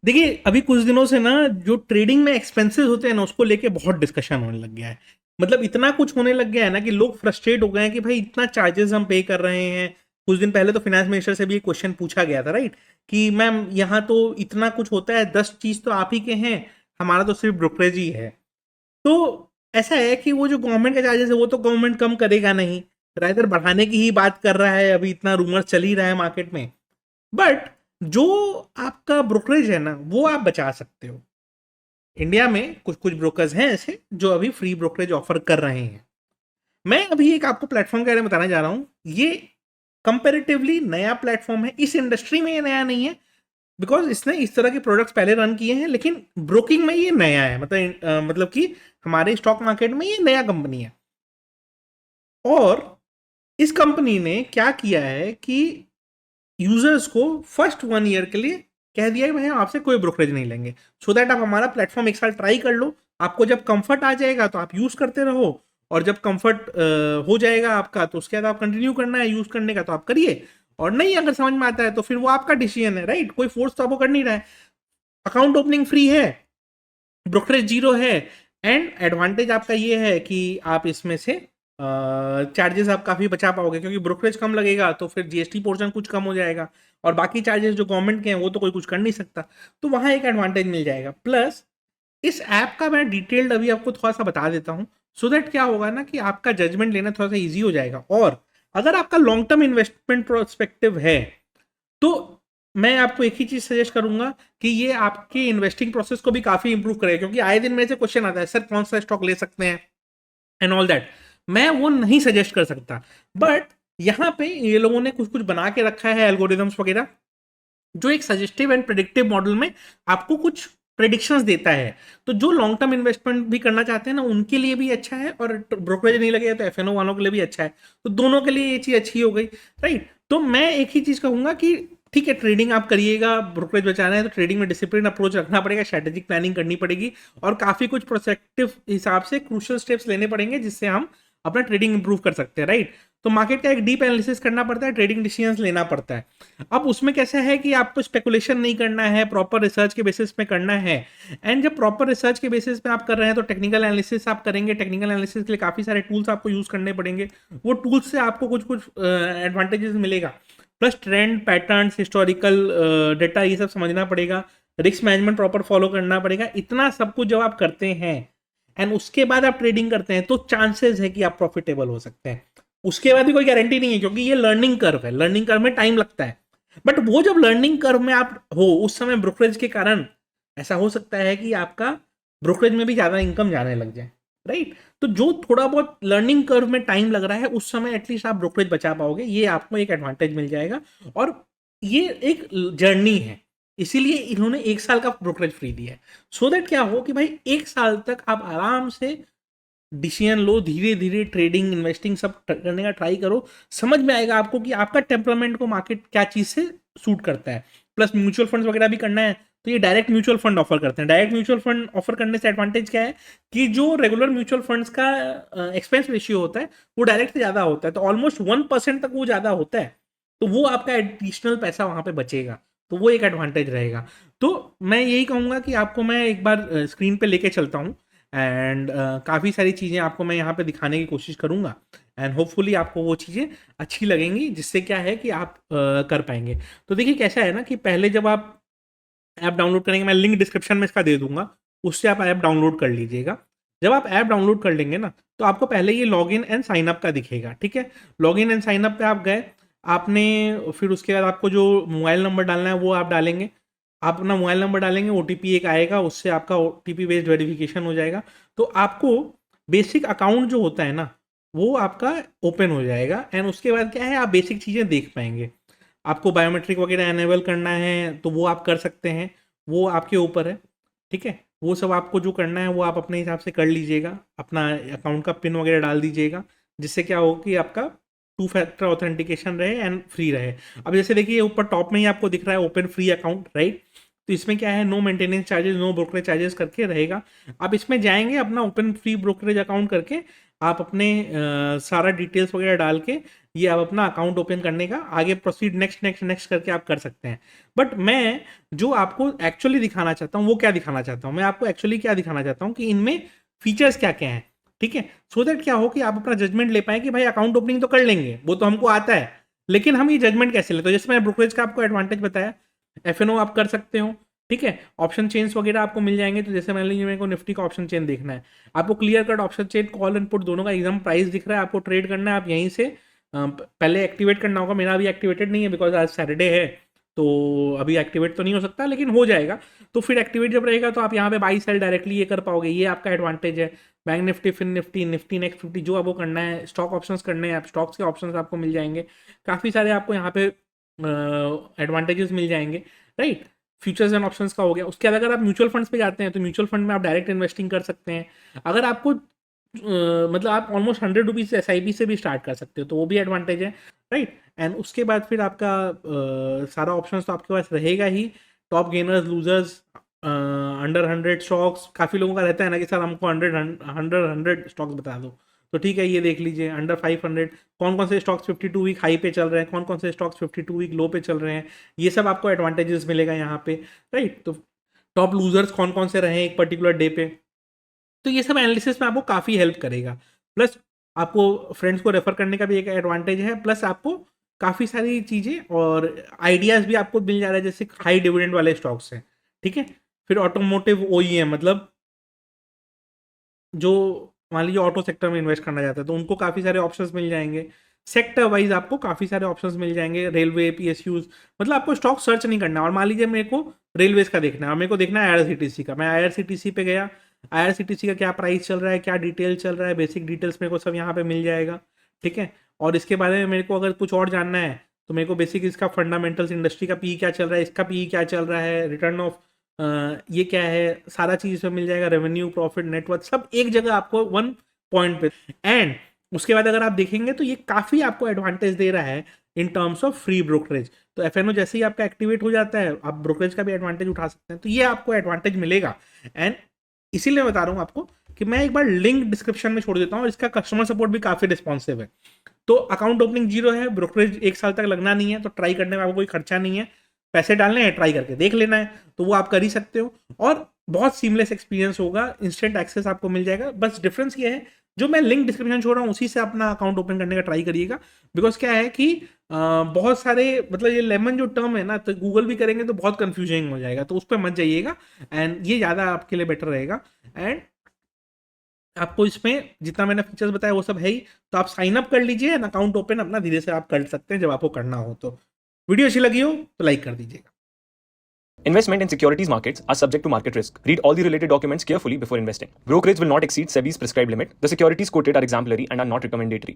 देखिए अभी कुछ दिनों से ना जो ट्रेडिंग में एक्सपेंसेस होते हैं ना उसको लेके बहुत डिस्कशन होने लग गया है। मतलब इतना कुछ होने लग गया है ना कि लोग फ्रस्ट्रेट हो गए हैं कि भाई इतना चार्जेस हम पे कर रहे हैं। कुछ दिन पहले तो फाइनेंस मिनिस्टर से भी एक क्वेश्चन पूछा गया था, राइट, कि मैम यहाँ तो इतना कुछ होता है, 10 चीज तो आप ही के हैं, हमारा तो सिर्फ ब्रोकरेज ही है। तो ऐसा है कि वो जो गवर्नमेंट का चार्जेस है वो तो गवर्नमेंट कम करेगा नहीं, राइदर बढ़ाने की ही बात कर रहा है, अभी इतना रूमर चल ही रहा है मार्केट में। बट जो आपका ब्रोकरेज है ना वो आप बचा सकते हो। इंडिया में कुछ कुछ ब्रोकर्स हैं ऐसे जो अभी फ्री ब्रोकरेज ऑफर कर रहे हैं। मैं अभी एक आपको प्लेटफॉर्म के बारे में बताना जा रहा हूँ। ये कंपेरेटिवली नया प्लेटफॉर्म है, इस इंडस्ट्री में ये नया नहीं है, बिकॉज इसने इस तरह के प्रोडक्ट्स पहले रन किए हैं, लेकिन ब्रोकिंग में ये नया है। मतलब कि हमारे स्टॉक मार्केट में ये नया कंपनी है। और इस कंपनी ने क्या किया है कि यूजर्स को फर्स्ट 1 ईयर के लिए कह दिया है भाई हम आपसे कोई ब्रोकरेज नहीं लेंगे, सो दैट आप हमारा प्लेटफॉर्म एक साल ट्राई कर लो। आपको जब कंफर्ट आ जाएगा तो आप यूज करते रहो, और जब कंफर्ट हो जाएगा आपका तो उसके बाद आप कंटिन्यू करना है यूज करने का तो आप करिए, और नहीं अगर समझ में आता है तो फिर वो आपका डिसीजन है, राइट, कोई फोर्स तो आपको कर नहीं रहा है। अकाउंट ओपनिंग फ्री है, ब्रोकरेज जीरो है, एंड एडवांटेज आपका ये है कि आप इसमें से चार्जेस आप काफ़ी बचा पाओगे, क्योंकि ब्रोकरेज कम लगेगा तो फिर जीएसटी पोर्शन कुछ कम हो जाएगा, और बाकी चार्जेस जो गवर्नमेंट के हैं वो तो कोई कुछ कर नहीं सकता। तो वहाँ एक एडवांटेज मिल जाएगा। प्लस इस ऐप का मैं डिटेल्ड अभी आपको थोड़ा सा बता देता हूँ, सो दैट क्या होगा ना कि आपका जजमेंट लेना थोड़ा सा ईजी हो जाएगा। और अगर आपका लॉन्ग टर्म इन्वेस्टमेंट प्रोस्पेक्टिव है तो मैं आपको एक ही चीज सजेस्ट करूंगा कि ये आपके इन्वेस्टिंग प्रोसेस को भी काफी इंप्रूव करेगा, क्योंकि आए दिन मेरे से क्वेश्चन आता है सर कौन सा स्टॉक ले सकते हैं एंड ऑल दैट। मैं वो नहीं सजेस्ट कर सकता, बट यहाँ पे ये लोगों ने कुछ कुछ बना के रखा है एल्गोरिदम्स वगैरह, जो एक सजेस्टिव एंड प्रेडिक्टिव मॉडल में आपको कुछ प्रेडिक्शंस देता है। तो जो लॉन्ग टर्म इन्वेस्टमेंट भी करना चाहते हैं ना उनके लिए भी अच्छा है, और ब्रोकरेज नहीं लगेगा तो एफएनओ वालों के लिए भी अच्छा है। तो दोनों के लिए ये चीज़ अच्छी हो गई, राइट। तो मैं एक ही चीज़ कहूंगा कि ठीक है ट्रेडिंग आप करिएगा, ब्रोकरेज बचाना है तो ट्रेडिंग में डिसिप्लिन अप्रोच रखना पड़ेगा, स्ट्रेटेजिक प्लानिंग करनी पड़ेगी, और काफ़ी कुछ प्रोस्पेक्टिव हिसाब से क्रूशियल स्टेप्स लेने पड़ेंगे जिससे हम अपना ट्रेडिंग इंप्रूव कर सकते हैं, राइट। तो मार्केट का एक डीप एनालिसिस करना पड़ता है, ट्रेडिंग डिसीजंस लेना पड़ता है। अब उसमें कैसा है कि आपको स्पेकुलेशन नहीं करना है, प्रॉपर रिसर्च के बेसिस पे करना है। एंड जब प्रॉपर रिसर्च के बेसिस पे आप कर रहे हैं तो टेक्निकल एनालिसिस आप करेंगे, टेक्निकल एनालिसिस के लिए काफ़ी सारे टूल्स आपको यूज़ करने पड़ेंगे। वो टूल्स से आपको कुछ कुछ एडवांटेजेस मिलेगा, plus trend pattern historical data ये सब समझना पड़ेगा, रिस्क मैनेजमेंट प्रॉपर फॉलो करना पड़ेगा। इतना सब कुछ जब आप करते हैं एंड उसके बाद आप ट्रेडिंग करते हैं तो चांसेस है कि आप प्रॉफिटेबल हो सकते हैं। उसके बाद भी कोई गारंटी नहीं है, क्योंकि ये लर्निंग कर्व है, लर्निंग कर्व में टाइम लगता है। बट वो जब लर्निंग कर्व में आप हो उस समय ब्रोकरेज के कारण ऐसा हो सकता है कि आपका ब्रोकरेज में भी ज़्यादा इनकम जाने लग जाए, राइट। तो जो थोड़ा बहुत लर्निंग कर्व में टाइम लग रहा है उस समय एटलीस्ट आप ब्रोकरेज बचा पाओगे, ये आपको एक एडवांटेज मिल जाएगा। और ये एक जर्नी है, इसीलिए इन्होंने 1 साल का ब्रोकरेज फ्री दिया है, सो दैट क्या हो कि भाई 1 साल तक आप आराम से डिसीजन लो, धीरे धीरे ट्रेडिंग इन्वेस्टिंग सब करने का ट्राई करो। समझ में आएगा आपको कि आपका टेम्परामेंट को मार्केट क्या चीज़ से सूट करता है। प्लस म्यूचुअल फंड्स वगैरह भी करना है तो ये डायरेक्ट म्यूचुअल फंड ऑफर करते हैं। डायरेक्ट म्यूचुअल फंड ऑफर करने से एडवांटेज क्या है कि जो रेगुलर म्यूचुअल फंड्स का एक्सपेंस रेशियो होता है वो डायरेक्ट से ज़्यादा होता है, तो ऑलमोस्ट 1% तक वो ज़्यादा होता है। तो वो आपका एडिशनल पैसा वहाँ पे बचेगा, तो वो एक एडवांटेज रहेगा। तो मैं यही कहूँगा कि आपको मैं एक बार स्क्रीन पे लेके चलता हूँ, एंड काफ़ी सारी चीज़ें आपको मैं यहाँ पे दिखाने की कोशिश करूँगा, एंड होपफुली आपको वो चीज़ें अच्छी लगेंगी, जिससे क्या है कि आप कर पाएंगे। तो देखिए कैसा है ना कि पहले जब आप ऐप डाउनलोड करेंगे, मैं लिंक डिस्क्रिप्शन में इसका दे दूंगा, उससे आप ऐप डाउनलोड कर लीजिएगा। जब आप ऐप डाउनलोड कर लेंगे ना तो आपको पहले ये लॉगिन एंड साइन अप का दिखेगा, ठीक है। लॉगिन एंड साइन अप पे आप गए, आपने फिर उसके बाद आपको जो मोबाइल नंबर डालना है वो आप डालेंगे। आप अपना मोबाइल नंबर डालेंगे, ओटीपी एक आएगा, उससे आपका ओटीपी बेस्ड वेरिफिकेशन हो जाएगा। तो आपको बेसिक अकाउंट जो होता है ना वो आपका ओपन हो जाएगा, एंड उसके बाद क्या है आप बेसिक चीज़ें देख पाएंगे। आपको बायोमेट्रिक वगैरह एनेबल करना है तो वो आप कर सकते हैं, वो आपके ऊपर है, ठीक है। वो सब आपको जो करना है वो आप अपने हिसाब से कर लीजिएगा, अपना अकाउंट का पिन वगैरह डाल दीजिएगा, जिससे क्या हो कि आपका 2 फैक्टर ऑथेंटिकेशन रहे एंड फ्री रहे। अब जैसे देखिए ऊपर टॉप में ही आपको दिख रहा है ओपन फ्री अकाउंट, राइट। तो इसमें क्या है, no maintenance charges, no brokerage charges करके रहेगा। आप इसमें जाएंगे अपना ओपन फ्री ब्रोकरेज अकाउंट करके, आप अपने सारा डिटेल्स वगैरह डाल के ये आप अपना अकाउंट ओपन करने का आगे प्रोसीड नेक्स्ट नेक्स्ट नेक्स्ट करके आप कर सकते हैं। बट मैं जो आपको एक्चुअली दिखाना चाहता हूँ वो क्या दिखाना चाहता हूँ, मैं आपको एक्चुअली क्या दिखाना चाहता हूँ कि इनमें फीचर्स क्या क्या हैं, ठीक है, सो दैट क्या हो कि आप अपना जजमेंट ले पाए कि भाई अकाउंट ओपनिंग तो कर लेंगे, वो तो हमको आता है, लेकिन हम ये जजमेंट कैसे लेते हैं। जैसे मैंने ब्रोकरेज का आपको एडवांटेज बताया, एफएनओ आप कर सकते हो, ठीक है, ऑप्शन चेन्स वगैरह आपको मिल जाएंगे। तो जैसे मान लीजिए मेरे को निफ्टी का ऑप्शन चेन देखना है, आपको clear cut option chain call and put दोनों का एकदम प्राइस दिख रहा है, आपको ट्रेड करना है, आप यहीं से पहले एक्टिवेट करना होगा। मेरा अभी एक्टिवेटेड नहीं है बिकॉज आज सैटरडे है, तो अभी एक्टिवेट तो नहीं हो सकता, लेकिन हो जाएगा। तो फिर एक्टिवेट जब रहेगा तो आप यहाँ पे बाई सेल डायरेक्टली ये कर पाओगे, ये आपका एडवांटेज है। Bank Nifty, Fin Nifty, Nifty next 50 जो आपको करना है, स्टॉक ऑप्शंस करने हैं, आप स्टॉक्स के ऑप्शंस आपको मिल जाएंगे, काफ़ी सारे आपको यहाँ पे एडवांटेजेस मिल जाएंगे, राइट। फ्यूचर्स एंड ऑप्शंस का हो गया। उसके बाद अगर आप म्यूचुअल फंड्स पे जाते हैं तो म्यूचुअल फंड में आप डायरेक्ट इन्वेस्टिंग कर सकते हैं। अगर आपको मतलब आप ऑलमोस्ट 100 रुपीज़ SIP से भी स्टार्ट कर सकते हो, तो वो भी एडवांटेज है, राइट। एंड उसके बाद फिर आपका सारा ऑप्शन तो आपके पास रहेगा ही। Top gainers, losers, under 100 stocks, काफ़ी लोगों का रहता है ना कि सर हमको 100 स्टॉक्स बता दो, तो ठीक है ये देख लीजिए। अंडर 500 कौन कौन से स्टॉक्स 52 वीक हाई पे चल रहे हैं, कौन कौन से स्टॉक्स 52 वीक लो पे चल रहे हैं, ये सब आपको एडवांटेजेस मिलेगा यहाँ पे, राइट। तो टॉप लूजर्स कौन कौन से रहे हैं एक पर्टिकुलर डे पे, तो ये सब एनालिसिस में आपको काफ़ी हेल्प करेगा। प्लस आपको फ्रेंड्स को रेफर करने का भी एक एडवांटेज है, प्लस आपको काफ़ी सारी चीज़ें और आइडियाज़ भी आपको मिल जा रहा है, जैसे हाई डिविडेंड वाले स्टॉक्स हैं, ठीक है। फिर ऑटोमोटिव OEM, मतलब जो मान लीजिए ऑटो सेक्टर में इन्वेस्ट करना चाहते हैं तो उनको काफ़ी सारे ऑप्शंस मिल जाएंगे। सेक्टर वाइज आपको काफ़ी सारे ऑप्शंस मिल जाएंगे, रेलवे, PSUs, मतलब आपको स्टॉक सर्च नहीं करना। और मान लीजिए मेरे को रेलवेज का देखना है और मेरे को देखना है IRCTC का, मैं IRCTC पे गया, IRCTC का क्या प्राइस चल रहा है, क्या डिटेल चल रहा है, बेसिक डिटेल्स मेरे को सब यहाँ पे मिल जाएगा, ठीक है। और इसके बारे में मेरे को अगर कुछ और जानना है तो मेरे को बेसिक इसका फंडामेंटल्स, इंडस्ट्री का PE क्या चल रहा है, इसका PE क्या चल रहा है, रिटर्न ऑफ ये क्या है, सारा चीज़ इसमें मिल जाएगा, रेवेन्यू, प्रॉफिट, नेटवर्थ, सब एक जगह आपको वन पॉइंट पे। एंड उसके बाद अगर आप देखेंगे तो ये काफ़ी आपको एडवांटेज दे रहा है in terms of free brokerage. तो FNO जैसे ही आपका एक्टिवेट हो जाता है, आप ब्रोकरेज का भी एडवांटेज उठा सकते हैं, तो ये आपको एडवांटेज मिलेगा। एंड इसीलिए बता रहा हूँ आपको कि मैं एक बार लिंक डिस्क्रिप्शन में छोड़ देता हूँ, और इसका कस्टमर सपोर्ट भी काफ़ी रिस्पॉन्सिव है। तो अकाउंट ओपनिंग 0 है, ब्रोकरेज 1 साल तक लगना नहीं है, तो ट्राई करने में आपको कोई खर्चा नहीं है, पैसे डालने हैं, ट्राई करके देख लेना है, तो वो आप कर ही सकते हो। और बहुत सीमलेस एक्सपीरियंस होगा, इंस्टेंट एक्सेस आपको मिल जाएगा। बस डिफरेंस ये है, जो मैं लिंक डिस्क्रिप्शन छोड़ रहा हूँ उसी से अपना अकाउंट ओपन करने का ट्राई करिएगा। बिकॉज क्या है कि बहुत सारे, मतलब ये लेमन जो टर्म है ना, तो गूगल भी करेंगे तो बहुत कंफ्यूजिंग हो जाएगा, तो उस पर मत जाइएगा। एंड ये ज़्यादा आपके लिए बेटर रहेगा। एंड आपको इसमें जितना मैंने फीचर्स बताया वो सब है ही, तो आप साइन अप कर लीजिए, अकाउंट ओपन अपना धीरे से आप कर सकते हैं जब आपको करना हो। तो वीडियो अच्छी लगी हो तो लाइक कर दीजिएगा। Investment in securities markets are subject to market risk. Read all the related documents carefully before investing. Brokerage will not exceed SEBI's prescribed limit. The securities quoted are exemplary and are not recommendatory.